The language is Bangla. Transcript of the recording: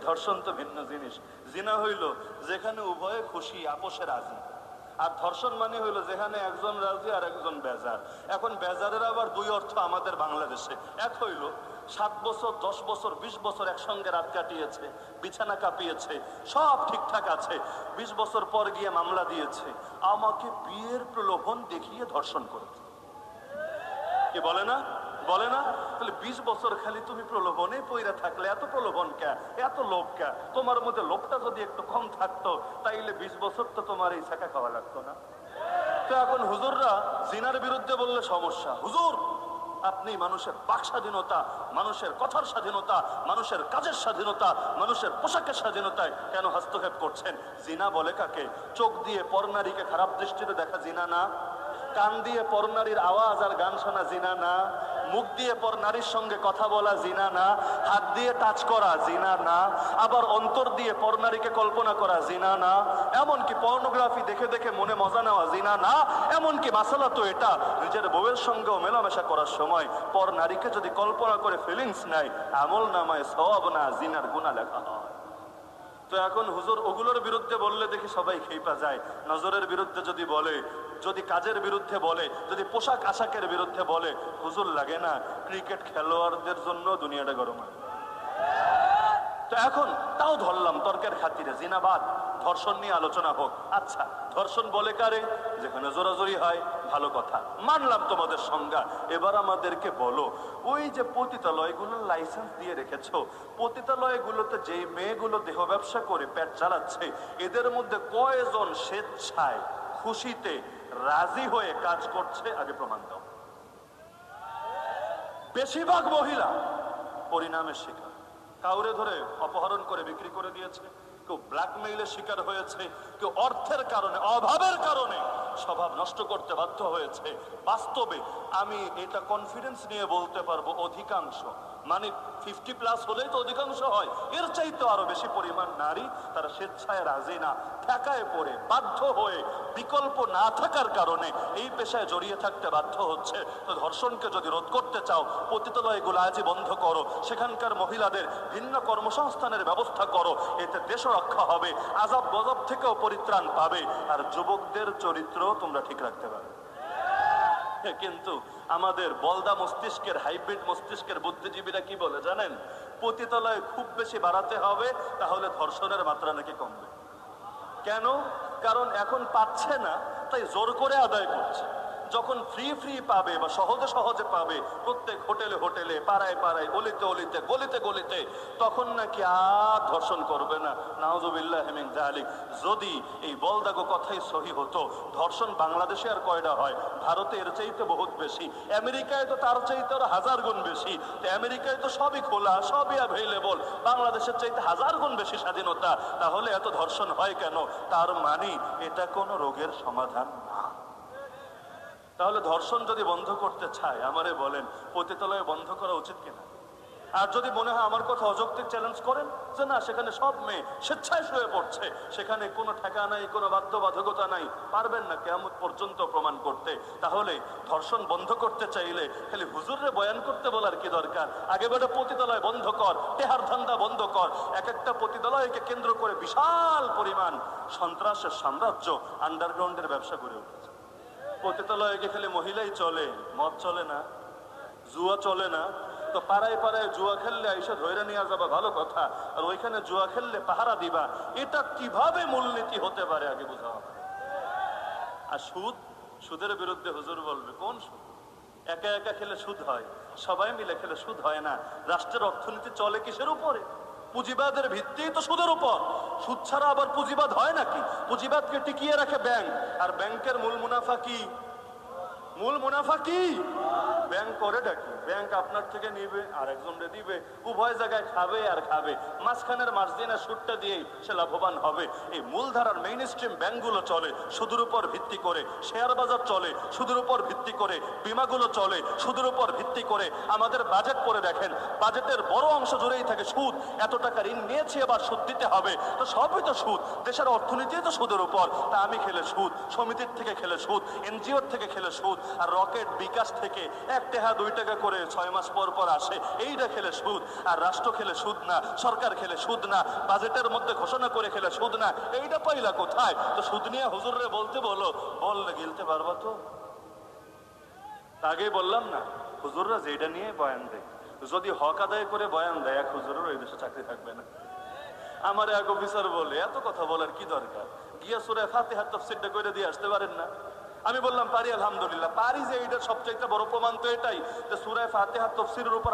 ধর্ষণ তো ভিন্ন জিনিস। জিনা হইল যেখানে উভয়ে খুশি, আপোষে রাজি। আর ধর্ষণ মানে হইলো যেখানে একজন রাজি আর একজন বেজার। এখন বেজারের আবার দুই অর্থ আমাদের বাংলাদেশে। এক হইল 7 বছর 10 বছর 20 বছর একসঙ্গে রাত কাটিয়েছে, বিছানা কাঁপিয়েছে, সব ঠিকঠাক আছে, 20 বছর পর গিয়ে মামলা দিয়েছে, আমাকে বিয়ের প্রলোভন দেখিয়ে ধর্ষণ করেছে। কি বলে না, বলে না? তাহলে 20 বছর খালি তুমি প্রলোভনে পইরা থাকলে, এত প্রলোভন কে, এত লোভ কে? তোমার মধ্যে লোভটা যদি একটু কম থাকতো তাইলে 20 বছর তো তোমার এই ছাকা খাওয়া লাগতো না। তো এখন হুজুররা জিনার বিরুদ্ধে বললে সমস্যা। হুজুর আপনি মানুষের বাক স্বাধীনতা, মানুষের কথার স্বাধীনতা, মানুষের কাজের স্বাধীনতা, মানুষের পোশাকের স্বাধীনতায় কেন হস্তক্ষেপ করছেন? জিনা বলে কাকে? চোখ দিয়ে পরনারীকে খারাপ দৃষ্টিতে দেখা জিনা না? কান দিয়ে পরনারীর আওয়াজ আর গান শোনা জিনা না? মুখ দিয়ে পরনারীর সঙ্গে কথা বলা জিনা না? হাত দিয়ে টাচ করা জিনা না? আবার অন্তর দিয়ে পরনারীকে কল্পনা করা জিনা না? এমনকি পর্নোগ্রাফি দেখে দেখে মনে মজা নেওয়া জিনা না? এমনকি মাসালা তো এটা, নিজের বউয়ের সঙ্গেও মেলামেশা করার সময় পরনারীকে যদি কল্পনা করে ফিলিংস নেয়, আমল নামায় সওয়াব না, জিনার গুনাহ লেখা হয়। তো এখন হুজুর ওগুলোর বিরুদ্ধে বললে দেখি সবাই খেপা যায়। নজরের বিরুদ্ধে যদি বলে, যদি কাজের বিরুদ্ধে বলে, যদি পোশাক আশাকের বিরুদ্ধে বলে, হুজুর লাগে না ক্রিকেট খেলোয়াড়দের জন্য দুনিয়াটা গরম হয়। তো এখন তাও ধরলাম তর্কের খাতিরে, জিনাবাদ ধর্ষণ নিয়ে আলোচনা হোক। আচ্ছা ধর্ষণ বলে কারে? যেখানে জোরাজোরি হয়, ভালো কথা, মানলাম তোমাদের সংজ্ঞা। এবার আমাদেরকে বলো, ওই যে পতিতালয়গুলোর লাইসেন্স দিয়ে রেখেছো, পতিতালয়গুলোতে যে মেয়েগুলো দেহ ব্যবসা করে পেট চালাচ্ছে, এদের মধ্যে কয়জন স্বেচ্ছায় খুশিতে রাজি হয়ে কাজ করছে? আগে প্রমাণ দাও। বেশিরভাগ মহিলা পরিণামের শিকার। কাউরে ধরে অপহরণ করে বিক্রি করে দিয়েছে, কেউ ব্ল্যাকমেইলের শিকার হয়েছে, কেউ অর্থের কারণে, অভাবের কারণে স্বভাব নষ্ট করতে বাধ্য হয়েছে। বাস্তবে আমি এটা কনফিডেন্স নিয়ে বলতে পারবো অধিকাংশ, মানে 50+ হলেই তো অধিকাংশ হয়, এর চাইতে আরো বেশি পরিমাণ নারী তারা স্বেচ্ছায় রাজি না, ঠেকায় পড়ে বাধ্য হয়ে বিকল্প না থাকার কারণে এই পেশায় জড়িয়ে থাকতে বাধ্য হচ্ছে। তো ধর্ষণকে যদি রোধ করতে চাও, পতিতালয়গুলো আজই বন্ধ করো, সেখানকার মহিলাদের ভিন্ন কর্মসংস্থানের ব্যবস্থা করো, এতে দেশ রক্ষা হবে, আযাব গজব থেকেও পরিত্রাণ পাবে, আর যুবকদের চরিত্র তোমরা ঠিক রাখতে পারবে। কিন্তু আমাদের বলদা মস্তিষ্কের, হাইব্রিড মস্তিষ্কের বুদ্ধিজীবীরা কি বলে জানেন? পতিতালয় খুব বেশি বাড়াতে হবে, তাহলে ধর্ষণের মাত্রা নাকি কমবে। কেন? কারণ এখন পাচ্ছে না, তাই জোর করে আদায় করছে। যখন ফ্রি ফ্রি পাবে বা সহজে সহজে পাবে, প্রত্যেক হোটেলে হোটেলে, পাড়ায় পাড়ায়, অলিতে অলিতে, গলিতে গলিতে, তখন নাকি আর ধর্ষণ করবে না। নাউযুবিল্লাহি মিন যালিক। যদি এই বলদাগো কথাই সহি হতো, ধর্ষণ বাংলাদেশে আর কয়টা হয়? ভারতে এর চাইতে বহুত বেশি, আমেরিকায় তো তার চাইতে আরো 1000 গুণ বেশি। তো আমেরিকায় তো সবই খোলা, সবই অ্যাভেলেবল, বাংলাদেশের চাইতে 1000 গুণ বেশি স্বাধীনতা। তাহলে এত ধর্ষণ হয় কেন? তার মানে এটা কোনো রোগের সমাধান না। তাহলে ধর্ষণ যদি বন্ধ করতে চায়, আমারে বলেন পতিতালয় বন্ধ করা উচিত কিনা? আর যদি মনে হয় আমার কথা অযৌক্তিক, চ্যালেঞ্জ করেন যে না সেখানে সব মেয়ে স্বেচ্ছায় শুয়ে পড়ছে, সেখানে কোনো ঠেকা নাই, কোনো বাধ্যবাধকতা নাই, পারবেন না কিয়ামত পর্যন্ত প্রমাণ করতে। তাহলে ধর্ষণ বন্ধ করতে চাইলে খালি হুজুররে বয়ান করতে বলার কি দরকার? আগে বেটা পতিতালয় বন্ধ কর, টেহার ধান্দা বন্ধ কর। এক একটা পতিতালয়কে কেন্দ্র করে বিশাল পরিমাণ সন্ত্রাসের সাম্রাজ্য, আন্ডারগ্রাউন্ডের ব্যবসা গড়ে উঠেছে। পতিতালয়ে খালি মহিলাই চলে, মদ চলে না, জুয়া চলে না। তো পাড়ায় পাড়ায় জুয়া খেললে আইসা ধৈর্য নিয়ে যাবা, ভালো কথা, আর ওইখানে জুয়া খেললে পাহারা দিবা, এটা কিভাবে মূলনীতি হতে পারে আগে বোঝা হবে। আর সুদ, সুদের বিরুদ্ধে হুজুর বলবে কোন সুদ? একা একা খেলে সুদ হয়, সবাই মিলে খেলে সুদ হয় না। রাষ্ট্রের অর্থনীতি চলে কিসের উপরে? পুঁজিবাদের ভিত্তি তো সুদের উপর। সুদ ছাড়া আবার পুঁজিবাদ হয় নাকি? পুঁজিবাদকে টিকিয়ে রাখে ব্যাংক, আর ব্যাংকের মূল মুনাফা কি? মূল মুনাফা কি? ব্যাংক করে ডাকি, ব্যাংক আপনার থেকে নিবে আর একজনকে দিবে, উভয় জায়গায় খাবে আর খাবে, মাঝখানের মার্জিনের সুদটা দিয়েই সে লাভবান হবে। এই মূলধারার মেইন স্ট্রিম ব্যাংকগুলো চলে সুদের উপর ভিত্তি করে, শেয়ার বাজার চলে সুদের উপর ভিত্তি করে, বিমাগুলো চলে সুদের উপর ভিত্তি করে। আমাদের বাজেট পড়ে দেখেন, বাজেটের বড় অংশ জুড়েই থাকে সুদ। এত টাকা ঋণ নিয়েছি, এবার সুদ দিতে হবে, তো সবই তো সুদ। দেশের অর্থনীতি তো সুদের উপর। তা আমি খেলে সুদ, সমিতির থেকে খেলে সুদ, এনজিওর থেকে খেলে সুদ, আর রকেট বিকাশ থেকে 1 টাকা 2 টাকা করে করে 6 মাস পর পর আসে, এইটা খেলে সুদ। আর রাষ্ট্র খেলে সুদ না, সরকার খেলে সুদ না, বাজেটের মধ্যে ঘোষণা করে খেলে সুদ না, এইটা পাইলা কোথায়? তো সুদ নিয়ে হুজুরে বলতে বললে গিলতে পারবা তো? আগেই বললাম না, হুজুররা যেটা নিয়ে বয়ান দেয়, যদি হক আদায় করে বয়ান দেয়, এক হুজুরের ওই দেশে চাকরি থাকবে না। আমার এক অফিসার বলে, এত কথা বলার কি দরকার, গিয়া সূরা ফাতিহার তাফসীরটা করে দিয়ে আসতে পারেন না? আমি বললাম পারি, আলহামদুলিল্লাহ পারি। যে এইটার সবচেয়ে বড় প্রমাণ তো এটাই যে সূরা ফাতিহার তাফসীরের উপর